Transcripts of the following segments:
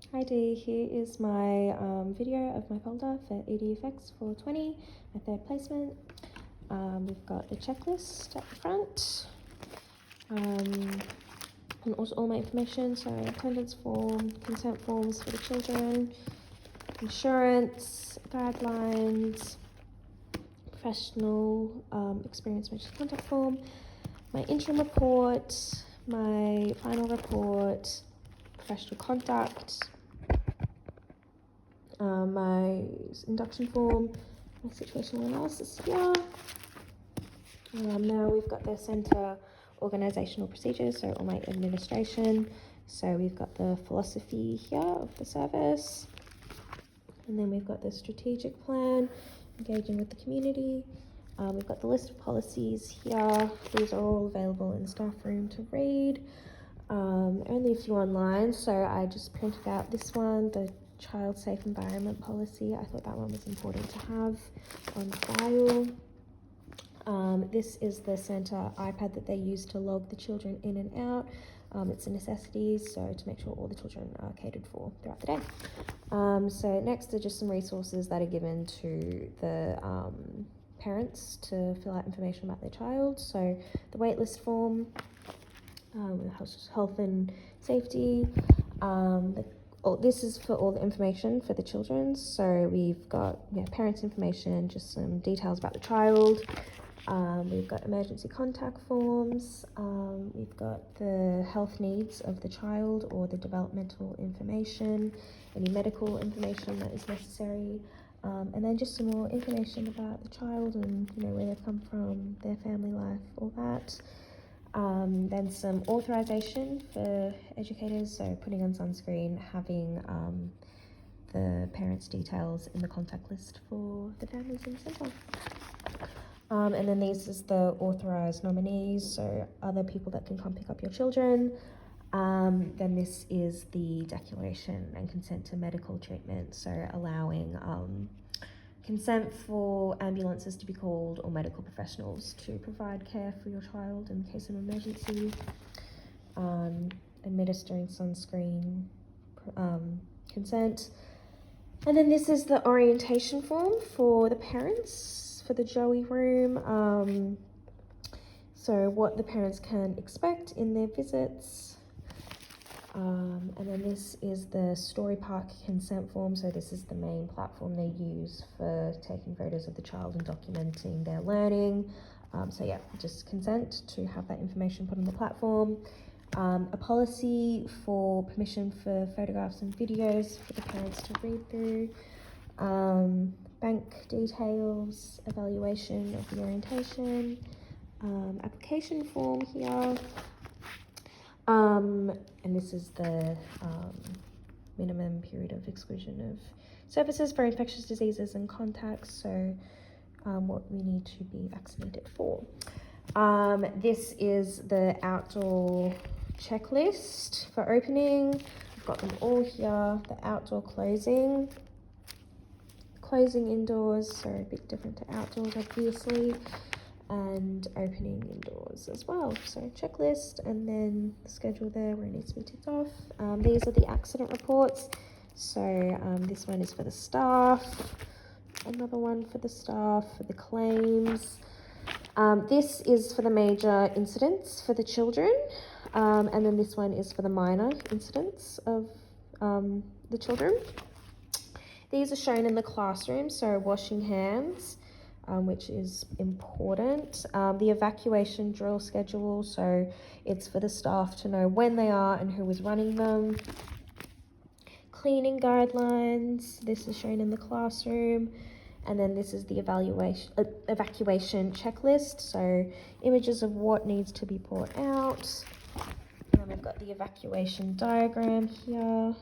Hi D, here is my video of my folder for EDFX420, my third placement. We've got the checklist at the front, and also all my information, so attendance form, consent forms for the children, insurance, guidelines, professional experience mentioned contact form, my interim report, my final report, professional conduct, my induction form, my situational analysis here. Now we've got the centre organisational procedures, so all my administration. So we've got the philosophy here of the service, and then we've got the strategic plan, engaging with the community. We've got the list of policies here. These are all available in the staff room to read. Only a few online, so I just printed out this one, the child safe environment policy. I thought that one was important to have on file. This is the centre iPad that they use to log the children in and out. It's a necessity, so to make sure all the children are catered for throughout the day. So next are just some resources that are given to the parents to fill out information about their child. So the waitlist form, health and safety. This is for all the information for the children. So we've got parents' information, just some details about the child. We've got emergency contact forms. We've got the health needs of the child or the developmental information, any medical information that is necessary. And then just some more information about the child and where they've come from, their family life, all that. Then some authorization for educators, so putting on sunscreen, having the parents' details in the contact list for the families in the centre. And then this is the authorised nominees, so other people that can come pick up your children. Then this is the declaration and consent to medical treatment, so allowing consent for ambulances to be called or medical professionals to provide care for your child in case of emergency. Administering sunscreen consent. And then this is the orientation form for the parents for the Joey room. So what the parents can expect in their visits. And then this is the Story Park consent form. So this is the main platform they use for taking photos of the child and documenting their learning. So yeah, just consent to have that information put on the platform. A policy for permission for photographs and videos for the parents to read through. Bank details, evaluation of the orientation, application form here. And this is the minimum period of exclusion of services for infectious diseases and contacts, so what we need to be vaccinated for. This is the outdoor checklist for opening. I've got them all here. The outdoor closing indoors, so a bit different to outdoors obviously, and opening indoors as well. So checklist, and then the schedule there where it needs to be ticked off. These are the accident reports. So this one is for the staff, another one for the staff, for the claims. This is for the major incidents for the children, and then this one is for the minor incidents of the children. These are shown in the classroom, so washing hands, which is important. The evacuation drill schedule, so it's for the staff to know when they are and who is running them. Cleaning guidelines, this is shown in the classroom. And then this is the evacuation checklist, so images of what needs to be brought out. And we've got the evacuation diagram here.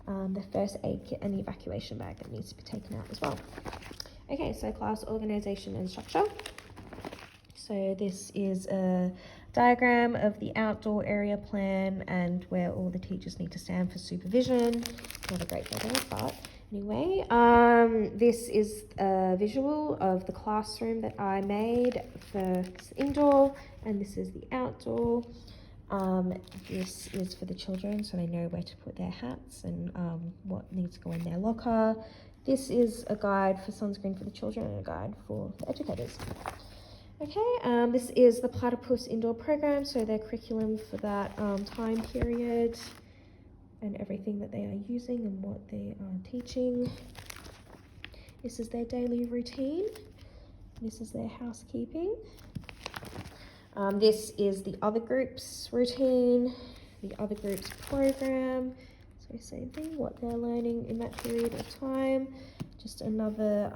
The first aid kit and the evacuation bag that needs to be taken out as well. Okay, so class organization and structure. So this is a diagram of the outdoor area plan and where all the teachers need to stand for supervision. Not a great photo, but anyway, this is a visual of the classroom that I made for indoor, and this is the outdoor. This is for the children, so they know where to put their hats and what needs to go in their locker. This is a guide for sunscreen for the children and a guide for the educators. Okay, this is the Platypus indoor program, so their curriculum for that time period and everything that they are using and what they are teaching. This is their daily routine. This is their housekeeping. This is the other group's routine, the other group's program. So same thing, what they're learning in that period of time. Just another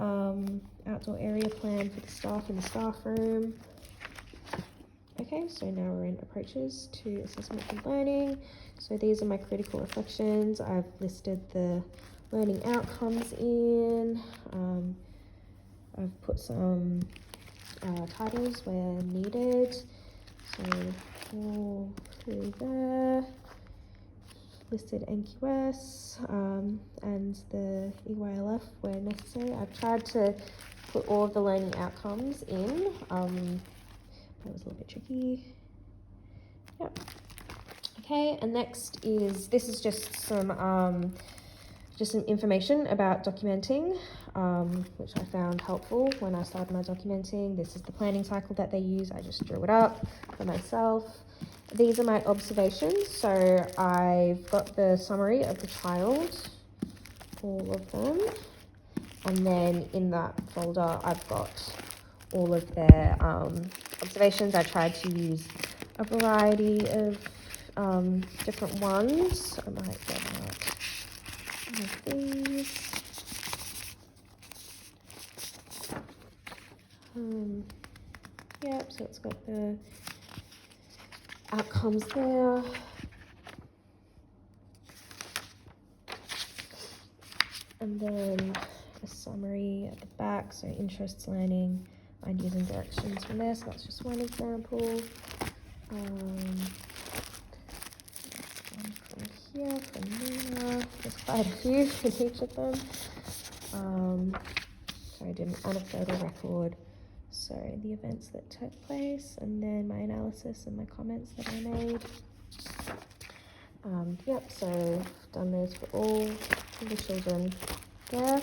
outdoor area plan for the staff in the staff room. Okay, so now we're in approaches to assessment and learning. So these are my critical reflections. I've listed the learning outcomes in. I've put some titles where needed. So all through there. Listed NQS and the EYLF where necessary. I've tried to put all of the learning outcomes in. That was a little bit tricky. Yep. Okay, and next is, this is just some information about documenting, which I found helpful when I started my documenting. This is the planning cycle that they use. I just drew it up for myself. These are my observations. So I've got the summary of the child, all of them. And then in that folder, I've got all of their observations. I tried to use a variety of different ones. I might get out one of these. Yep, so it's got the outcomes there. And then a summary at the back, so interests, learning, ideas and directions from there. So that's just one example. One from here, from Nina. There's quite a few in each of them. So I did an anecdotal record. So the events that took place, and then my analysis and my comments that I made. Yep, so I've done those for all of the children there.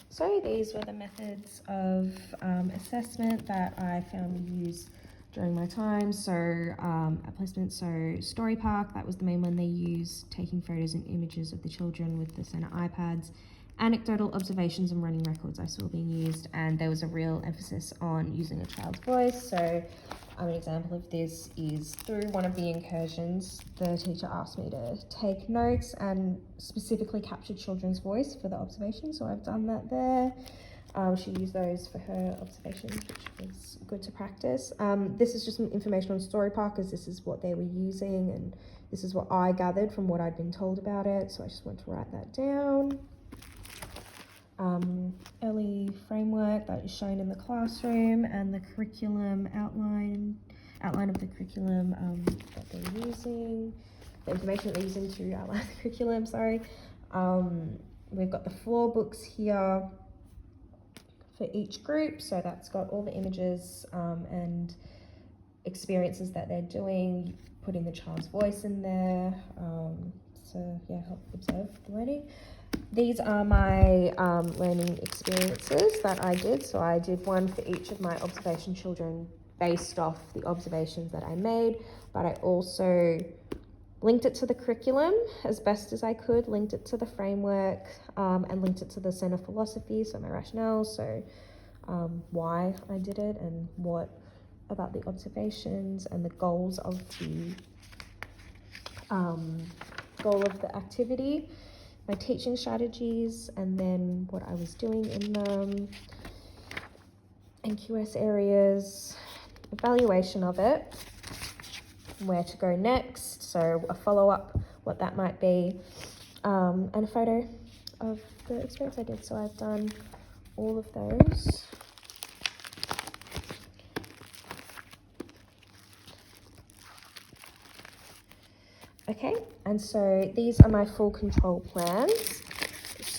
So these were the methods of assessment that I found use during my time. So at placement, so Story Park, that was the main one they used, taking photos and images of the children with the center iPads. Anecdotal observations and running records I saw being used, and there was a real emphasis on using a child's voice. So an example of this is through one of the incursions, the teacher asked me to take notes and specifically capture children's voice for the observations, so I've done that there. She used those for her observations, which was good to practice. This is just some information on Story Park, as this is what they were using, and this is what I gathered from what I'd been told about it, so I just want to write that down. Early framework that is shown in the classroom, and the curriculum outline of the curriculum that they're using, the information that they're using to outline the curriculum, sorry. We've got the floor books here for each group, so that's got all the images and experiences that they're doing, putting the child's voice in there, so yeah, help observe the learning. These are my learning experiences that I did. So I did one for each of my observation children based off the observations that I made, but I also linked it to the curriculum as best as I could, linked it to the framework, and linked it to the center philosophy, so my rationale, so why I did it and what about the observations and the goals of the activity. My teaching strategies, and then what I was doing in them, NQS areas, evaluation of it, where to go next, so a follow-up, what that might be, and a photo of the experience I did. So I've done all of those. Okay, and so these are my full control plans.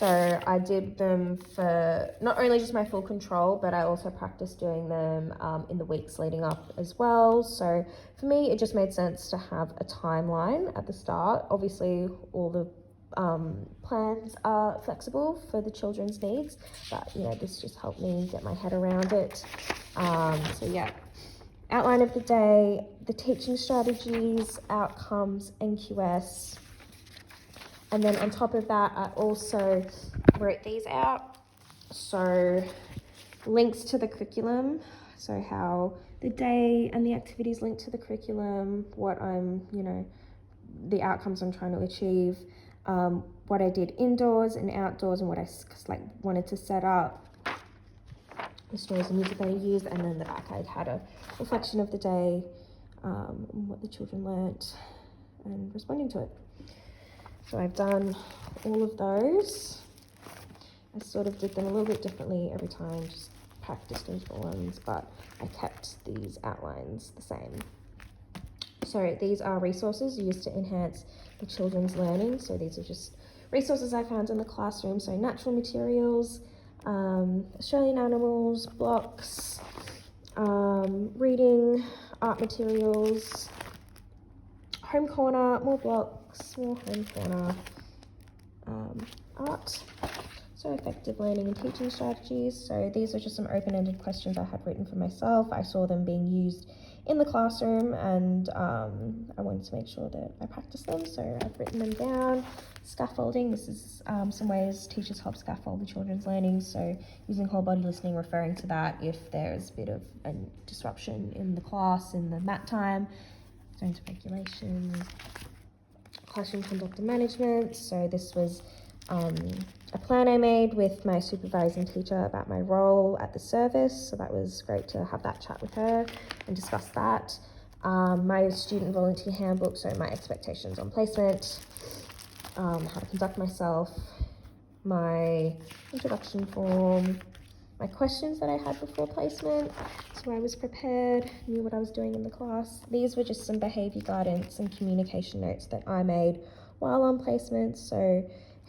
So I did them for not only just my full control, but I also practiced doing them in the weeks leading up as well. So for me, it just made sense to have a timeline at the start. Obviously, all the plans are flexible for the children's needs, but you know, this just helped me get my head around it. So yeah, outline of the day, the teaching strategies, outcomes, NQS. And then on top of that, I also wrote these out. So links to the curriculum, so how the day and the activities link to the curriculum, what I'm, you know, the outcomes I'm trying to achieve, what I did indoors and outdoors, and what I wanted to set up, the stories and music that I used, and then the back I had a reflection of the day, what the children learnt, and responding to it. So I've done all of those. I sort of did them a little bit differently every time, just practiced different ones, but I kept these outlines the same. So these are resources used to enhance the children's learning. So these are just resources I found in the classroom. So natural materials, Australian animals, blocks, reading, art materials, home corner, more blocks, more home corner, art. So effective learning and teaching strategies. So these are just some open-ended questions I had written for myself. I saw them being used in the classroom, and I wanted to make sure that I practice them, so I've written them down. Scaffolding, this is some ways teachers help scaffold the children's learning, so using whole body listening, referring to that if there's a bit of a disruption in the class, in the mat time. Zones of regulation, classroom conduct and management. So this was a plan I made with my supervising teacher about my role at the service, so that was great to have that chat with her and discuss that. My student volunteer handbook, so my expectations on placement, how to conduct myself, my introduction form, my questions that I had before placement, so I was prepared, knew what I was doing in the class. These were just some behaviour guidance and communication notes that I made while on placement, so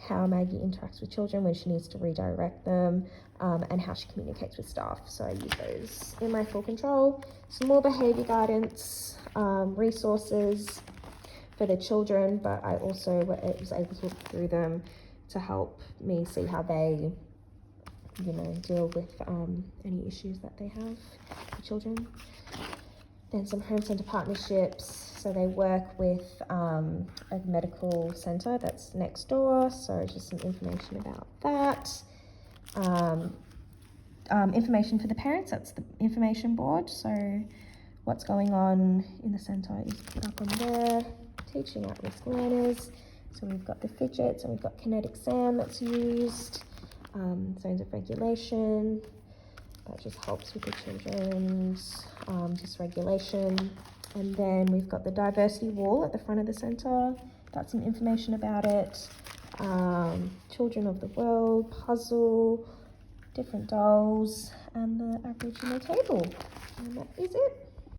how Maggie interacts with children when she needs to redirect them, and how she communicates with staff. So I use those in my full control. Some more behaviour guidance, resources for the children, but I also was able to look through them to help me see how they, you know, deal with any issues that they have, the children. Then some home centre partnerships. So they work with a medical centre that's next door. So just some information about that. Information for the parents, that's the information board. So what's going on in the centre is put up on there. Teaching at-risk learners. So we've got the fidgets and we've got kinetic sand that's used. Zones of regulation. That just helps with the children's dysregulation. And then we've got the diversity wall at the front of the centre. That's some information about it. Children of the world, puzzle, different dolls, and the Aboriginal table. And that is it.